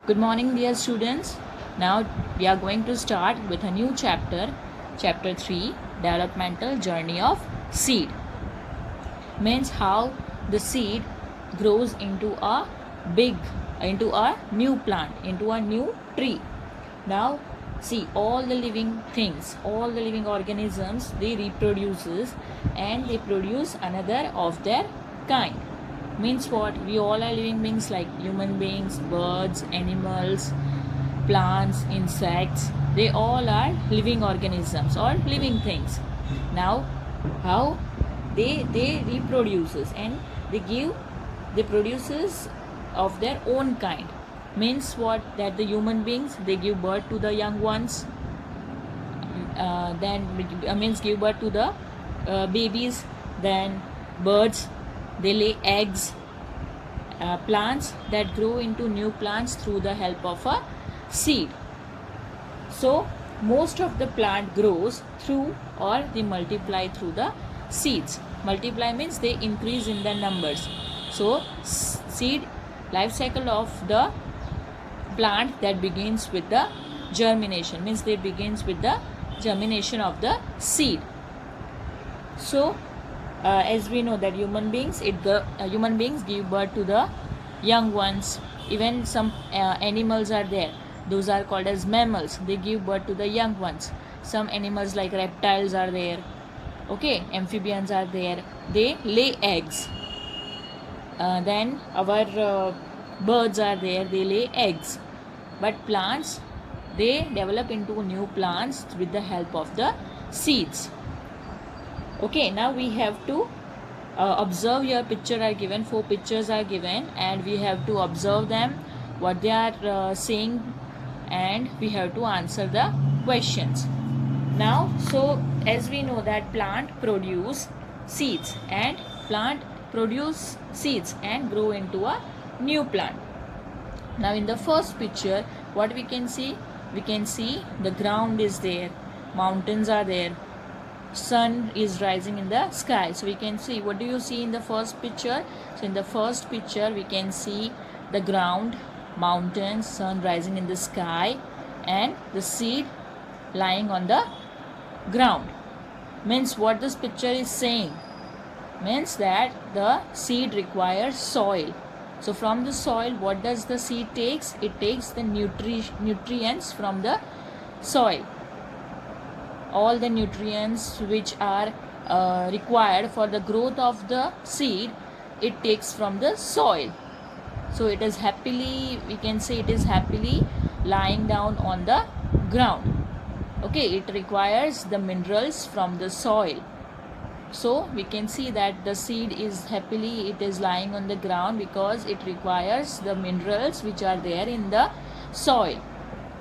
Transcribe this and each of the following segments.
Good morning, dear students. Now we are going to start with a new chapter, chapter 3, Developmental Journey of Seed. Means how the seed grows big, into a new plant, into a new tree. Now see all the living things, all the living organisms, they reproduces and they produce another of their kind. Means what? We all are living beings like human beings, birds, animals, plants, insects. They all are living organisms or living things. Now how they reproduces and they produces of their own kind. Means what? That the human beings, they give birth to the young ones, then means give birth to the babies. Then birds, they lay eggs. Plants that grow into new plants through the help of a seed. So most of the plant grows through or they multiply through the seeds. Multiply means they increase in the numbers. So seed life cycle of the plant, that begins with the germination, means they begins with the germination of the seed. So as we know that human beings give birth to the young ones. Even some animals are there, those are called as mammals, they give birth to the young ones. Some animals like reptiles are there, okay, amphibians are there, they lay eggs. Then our birds are there, they lay eggs. But plants, they develop into new plants with the help of the seeds. Okay, now we have to observe. Your picture are given, 4 pictures are given, and we have to observe them, what they are saying, and we have to answer the questions. Now, so as we know that plant produce seeds and grow into a new plant. Now in the first picture, what we can see? We can see the ground is there, mountains are there, sun is rising in the sky. So we can see, what do you see in the first picture? So in the first picture we can see the ground, mountains, sun rising in the sky, and the seed lying on the ground. Means what this picture is saying? Means that the seed requires soil. So from the soil, what does the seed takes? It takes the nutrients from the soil. All the nutrients which are required for the growth of the seed, it takes from the soil. So it is happily, we can say it is happily lying down on the ground. Okay, it requires the minerals from the soil. So we can see that the seed is happily, it is lying on the ground because it requires the minerals which are there in the soil.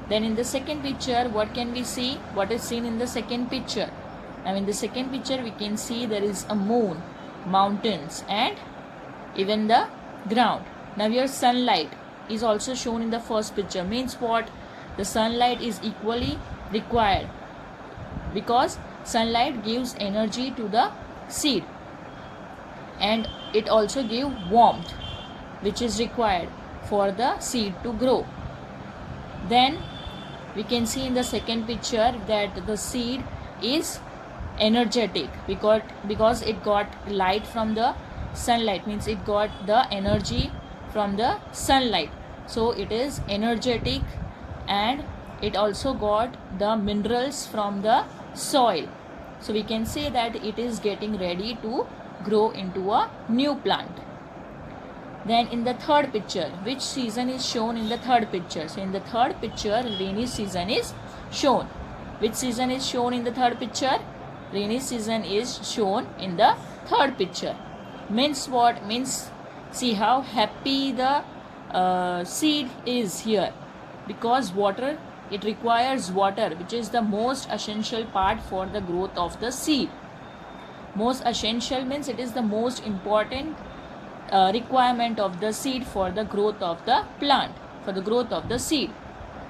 Then in the second picture, what can we see? What is seen in the second picture? Now in the second picture, we can see there is a moon, mountains, and even the ground. Now here sunlight is also shown in the first picture. Means what? The sunlight is equally required because sunlight gives energy to the seed and it also gives warmth which is required for the seed to grow. Then we can see in the second picture that the seed is energetic because it got light from the sunlight, means it got the energy from the sunlight. So it is energetic and it also got the minerals from the soil. So we can say that it is getting ready to grow into a new plant. Then in the third picture, which season is shown in the third picture? So in the third picture, rainy season is shown. Which season is shown in the third picture? Rainy season is shown in the third picture. Means what? Means see how happy the seed is here because water, it requires water, which is the most essential part for the growth of the seed. Most essential means it is the most important requirement of the seed for the growth of the plant, for the growth of the seed.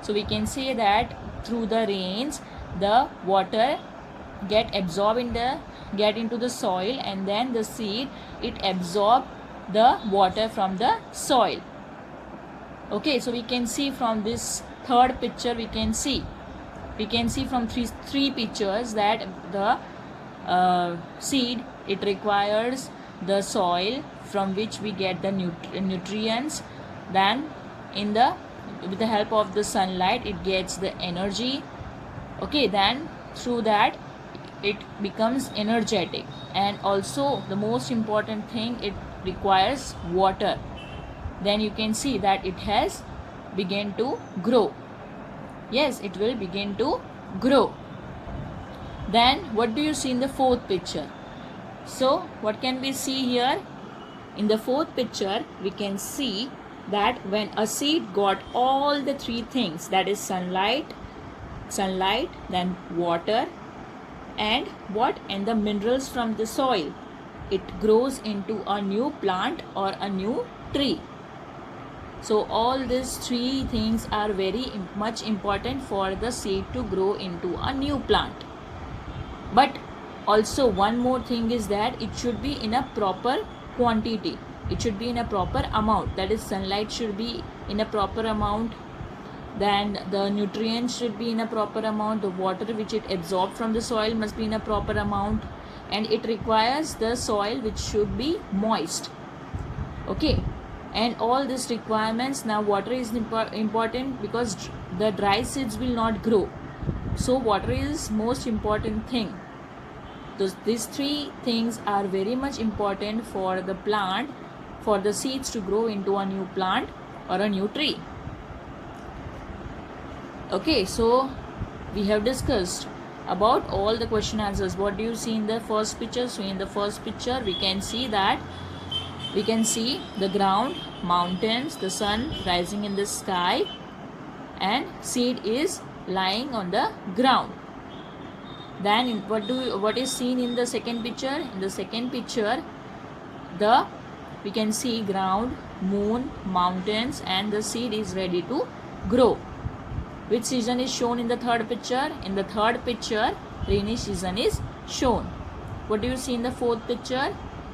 So we can say that through the rains, the water get into the soil, and then the seed, it absorb the water from the soil. Okay, so we can see from this third picture, we can see from three pictures that the seed, it requires the soil from which we get the nutrients. Then in the with the help of the sunlight, it gets the energy. Okay, then through that it becomes energetic, and also the most important thing, it requires water. Then you can see that it has begun to grow. Yes, it will begin to grow. Then what do you see in the fourth picture? So what can we see here? In the fourth picture, we can see that when a seed got all the three things, that is sunlight, then water, and what? And the minerals from the soil, it grows into a new plant or a new tree. So all these three things are very much important for the seed to grow into a new plant. But also one more thing is that it should be in a proper quantity. It should be in a proper amount. That is, sunlight should be in a proper amount. Then the nutrients should be in a proper amount. The water which it absorbs from the soil must be in a proper amount. And it requires the soil which should be moist. Okay. And all these requirements, now water is important because the dry seeds will not grow. So water is most important thing. These three things are very much important for the plant, for the seeds to grow into a new plant or a new tree. Okay, so we have discussed about all the question answers. What do you see in the first picture? So in the first picture, we can see the ground, mountains, the sun rising in the sky, and seed is lying on the ground. Then what is seen in the second picture? In the second picture, we can see ground, moon, mountains, and the seed is ready to grow. Which season is shown in the third picture? In the third picture, rainy season is shown. What do you see in the fourth picture?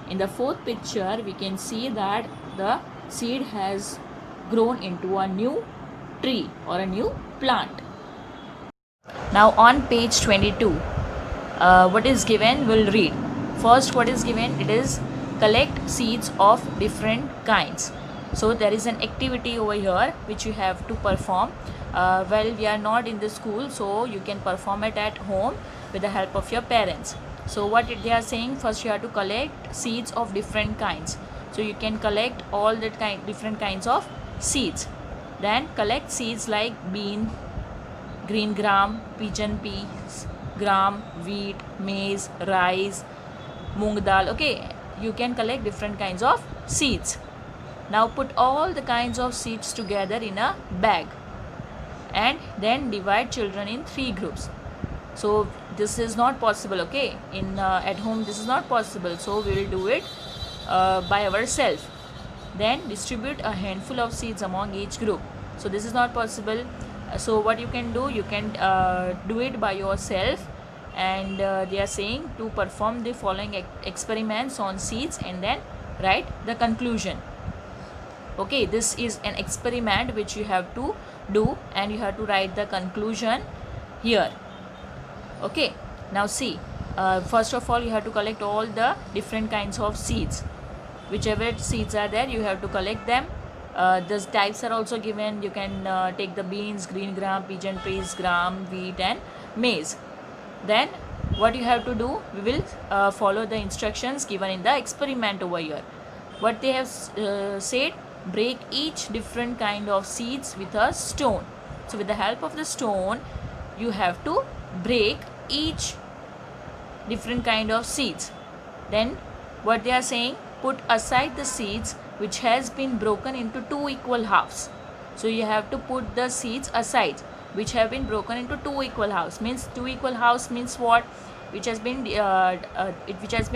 In the fourth picture, we can see that the seed has grown into a new tree or a new plant. Now on page 22, what is given, we'll read. First, what is given? It is collect seeds of different kinds. So there is an activity over here which you have to perform. Well, we are not in the school, so you can perform it at home with the help of your parents. So what they are saying, first you have to collect seeds of different kinds. So you can collect all the different kinds of seeds. Then collect seeds like bean, green gram, pigeon peas, gram, wheat, maize, rice, moong dal. Okay, you can collect different kinds of seeds. Now put all the kinds of seeds together in a bag and then divide children in 3 groups. So this is not possible, okay, at home this is not possible, so we will do it by ourselves. Then distribute a handful of seeds among each group. So this is not possible. So what you can do, you can do it by yourself, and they are saying to perform the following experiments on seeds and then write the conclusion. Okay, this is an experiment which you have to do and you have to write the conclusion here. Okay, now see, first of all you have to collect all the different kinds of seeds. Whichever seeds are there, you have to collect them. The types are also given. You can take the beans, green gram, pigeon peas, gram, wheat, and maize. Then what you have to do, we will follow the instructions given in the experiment over here. What they have said, break each different kind of seeds with a stone. So with the help of the stone, you have to break each different kind of seeds. Then what they are saying, put aside the seeds which has been broken into 2 equal halves. So you have to put the seeds aside which have been broken into 2 equal halves. Means 2 equal halves means what? Which has been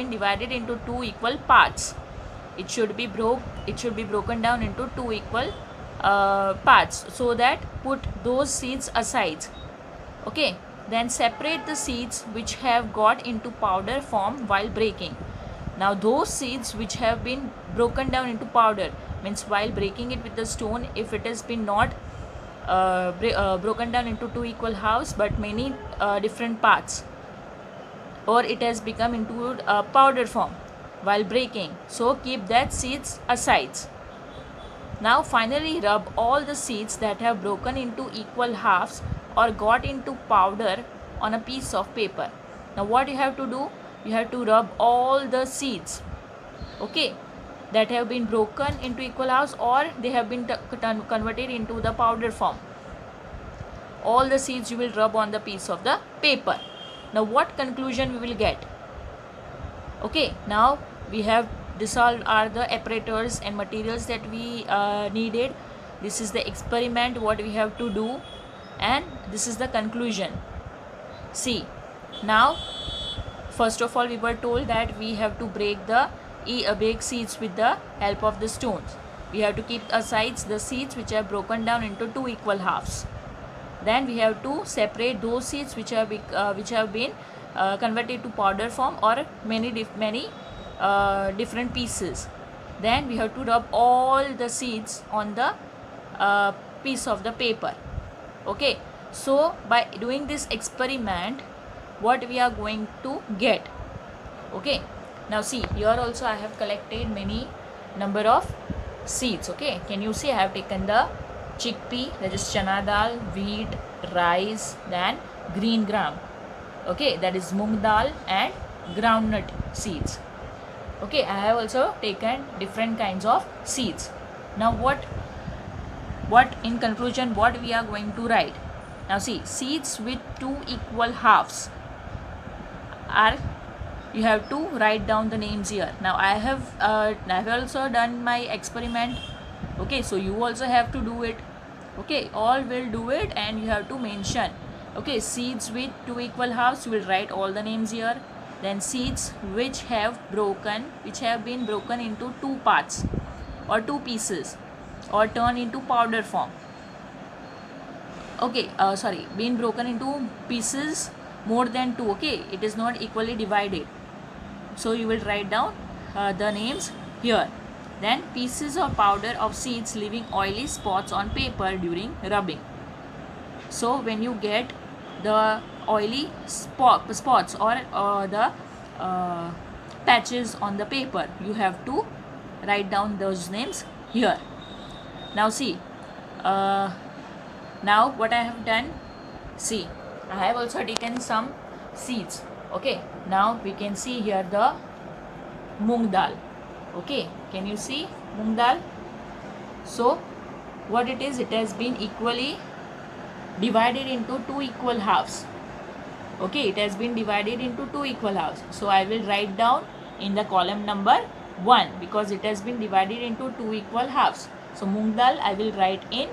divided into 2 equal parts. It should be broken down into 2 equal parts. So that put those seeds aside. Okay. Then separate the seeds which have got into powder form while breaking. Now those seeds which have been broken down into powder, means while breaking it with the stone, if it has been not broken down into two equal halves but many different parts, or it has become into a powder form while breaking, so keep that seeds aside. Now finally rub all the seeds that have broken into equal halves or got into powder on a piece of paper. Now what you have to do, you have to rub all the seeds, okay, that have been broken into equal halves or they have been converted into the powder form. All the seeds you will rub on the piece of the paper. Now what conclusion we will get? Okay, now we have dissolved are the apparatus and materials that we needed. This is the experiment what we have to do, and this is the conclusion. See, now first of all we were told that we have to break the break seeds with the help of the stones. We have to keep aside the seeds which are broken down into two equal halves. Then we have to separate those seeds which have been converted to powder form or many different pieces. Then we have to rub all the seeds on the piece of the paper. Okay, so by doing this experiment, what we are going to get? Okay, now see, here also I have collected many number of seeds. Okay, can you see I have taken the chickpea, that is chana dal, wheat, rice, then green gram, okay, that is mung dal, and groundnut seeds. Okay, I have also taken different kinds of seeds. Now what in conclusion what we are going to write? Now see, seeds with two equal halves are, you have to write down the names here. Now I have also done my experiment. Okay, so you also have to do it. Okay, all will do it, and you have to mention. Okay, seeds with two equal halves, you will write all the names here. Then seeds which have been broken into two parts or two pieces or turned into powder form. Okay, been broken into pieces more than two. Okay, it is not equally divided, so you will write down the names here. Then pieces of powder of seeds leaving oily spots on paper during rubbing. So when you get the oily spots or the patches on the paper, you have to write down those names here. Now see, now what I have done, see, I have also taken some seeds. Okay, now we can see here the mung dal. Okay, can you see mung dal? So what it is, it has been equally divided into two equal halves. Okay, it has been divided into two equal halves. So I will write down in the column number 1 because it has been divided into two equal halves. So mung dal I will write in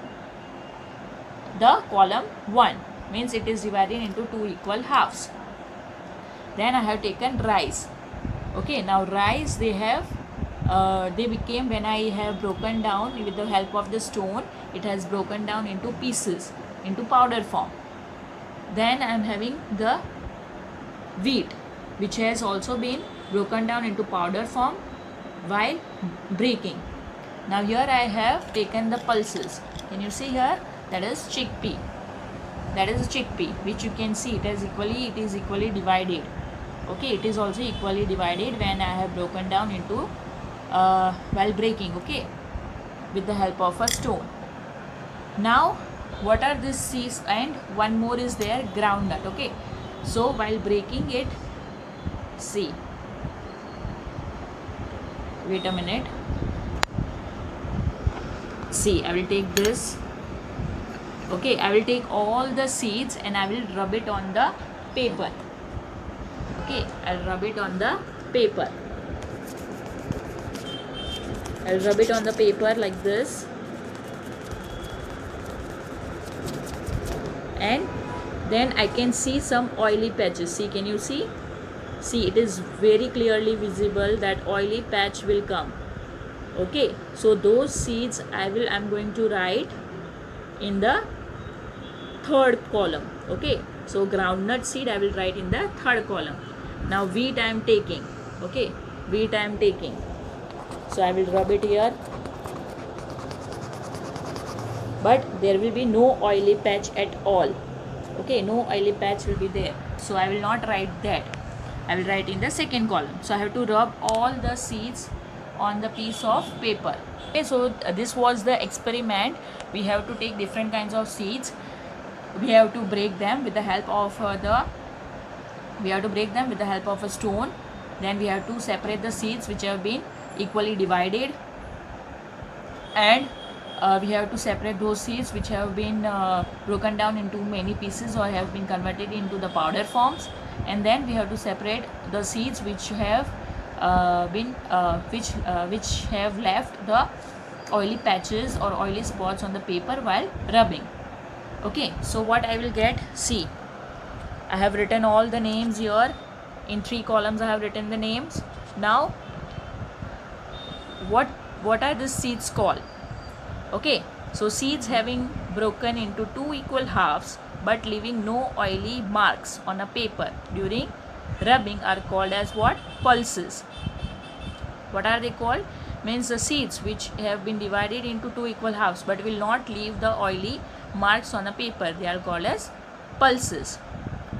the column 1, means it is divided into two equal halves. Then I have taken rice. Okay, now rice they became, when I have broken down with the help of the stone, it has broken down into pieces, into powder form. Then I am having the wheat, which has also been broken down into powder form while breaking. Now here I have taken the pulses. Can you see here? That is chickpea. That is chickpea, which you can see it is equally divided. Okay, it is also equally divided when I have broken down into while breaking. Okay, with the help of a stone. Now what are these seeds? And one more is there, groundnut. Okay, so while breaking it, see, wait a minute, see, I will take this. Okay, I will take all the seeds and I will rub it on the paper. Okay, I'll rub it on the paper. I'll rub it on the paper like this. And then I can see some oily patches. See, can you see? See, it is very clearly visible that oily patch will come. Okay, so those seeds I'm going to write in the third column. Okay, so groundnut seed I will write in the third column. Now wheat I am taking. Okay, wheat I am taking. So I will rub it here. but there will be no oily patch at all. Okay, no oily patch will be there, so I will not write that. I will write in the second column. So I have to rub all the seeds on the piece of paper. Okay, so this was the experiment. We have to take different kinds of seeds. We have to break them with the help of a stone. Then we have to separate the seeds which have been equally divided, and we have to separate those seeds which have been broken down into many pieces or have been converted into the powder forms, and then we have to separate the seeds which have which have left the oily patches or oily spots on the paper while rubbing. Okay, so what I will get, see, I have written all the names here. In 3 columns I have written the names. Now what are these seeds called? Okay, so seeds having broken into 2 equal halves but leaving no oily marks on a paper during rubbing are called as what? Pulses. What are they called? Means the seeds which have been divided into 2 equal halves but will not leave the oily marks on a paper, they are called as pulses.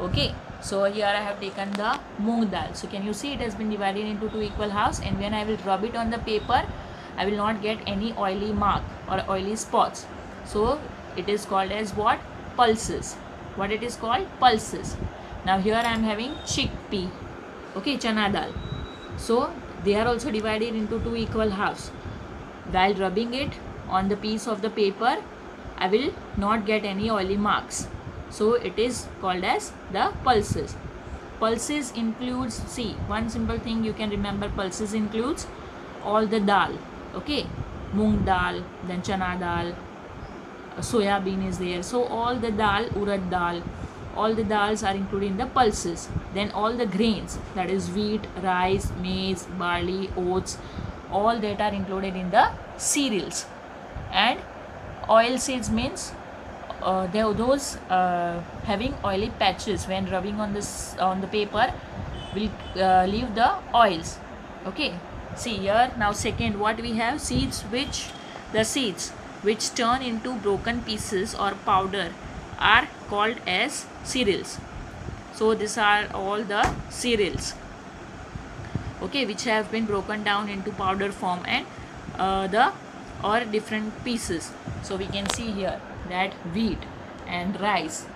Okay, so here I have taken the moong dal. So can you see it has been divided into 2 equal halves, and when I will rub it on the paper, I will not get any oily mark or oily spots. So it is called as what? Pulses. What it is called? Pulses. Now here I am having chickpea. Okay, chana dal. So they are also divided into 2 equal halves. While rubbing it on the piece of the paper, I will not get any oily marks. So it is called as the pulses. Pulses includes, see, one simple thing you can remember, pulses includes all the dal. Okay, moong dal, then chana dal, soya bean is there. So all the dal, urad dal, all the dals are included in the pulses. Then all the grains, that is wheat, rice, maize, barley, oats, all that are included in the cereals. And oil seeds means those having oily patches when rubbing on the paper will leave the oils. Okay, see here. Now second, what we have, seeds which turn into broken pieces or powder are called as cereals. So these are all the cereals, okay, which have been broken down into powder form and or different pieces. So we can see here that wheat and rice,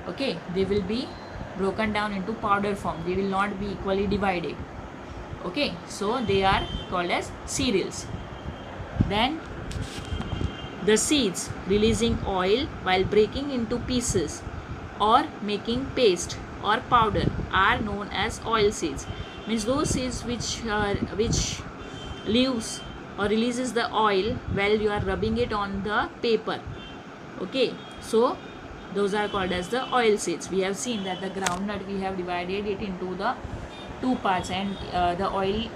okay, they will be broken down into powder form. They will not be equally divided. Okay, so they are called as cereals. Then the seeds releasing oil while breaking into pieces or making paste or powder are known as oil seeds. Means those seeds which leaves or releases the oil while you are rubbing it on the paper. Okay, so those are called as the oil seeds. We have seen that the groundnut, we have divided it into the 2 parts, and the oil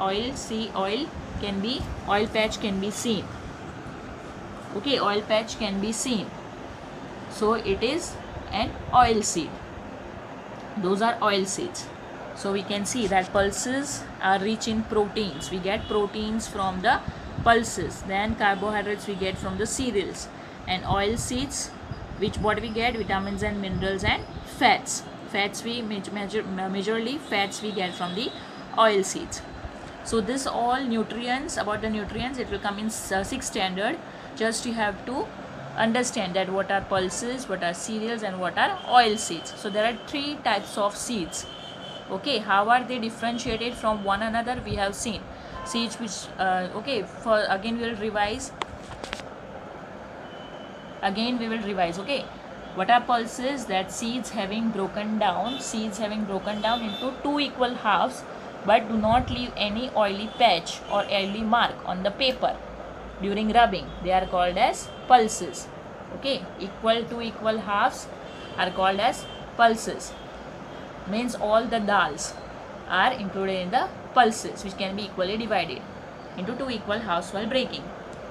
patch can be seen. Okay, oil patch can be seen. So it is an oil seed. Those are oil seeds. So we can see that pulses are rich in proteins. We get proteins from the pulses. Then carbohydrates we get from the cereals. And oil seeds, what we get, vitamins and minerals and fats. Majorly fats we get from the oil seeds. So this all nutrients, about the nutrients, it will come in 6th standard. Just you have to understand that what are pulses, what are cereals, and what are oil seeds. So there are 3 types of seeds. Okay, how are they differentiated from one another? We have seen seeds which okay, for again we will revise. Okay, what are pulses? That seeds having broken down into 2 equal halves but do not leave any oily patch or oily mark on the paper during rubbing. They are called as pulses. Okay, equal halves are called as pulses. Means all the dals are included in the pulses, which can be equally divided into 2 equal halves while breaking.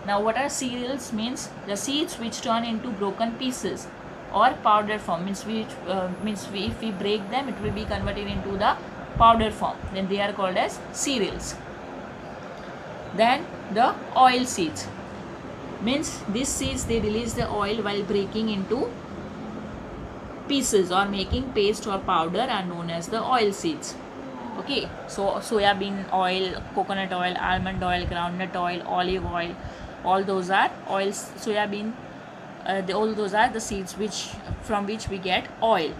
Now what are cereals? Means the seeds which turn into broken pieces or powder form. Means if we break them, it will be converted into the powder form. Then they are called as cereals. Then the oil seeds. Means these seeds, they release the oil while breaking into pieces or making paste or powder, are known as the oil seeds. Okay, so soya bean oil, coconut oil, almond oil, groundnut oil, olive oil, all those are oils. Soya bean, all those are the seeds from which we get oil.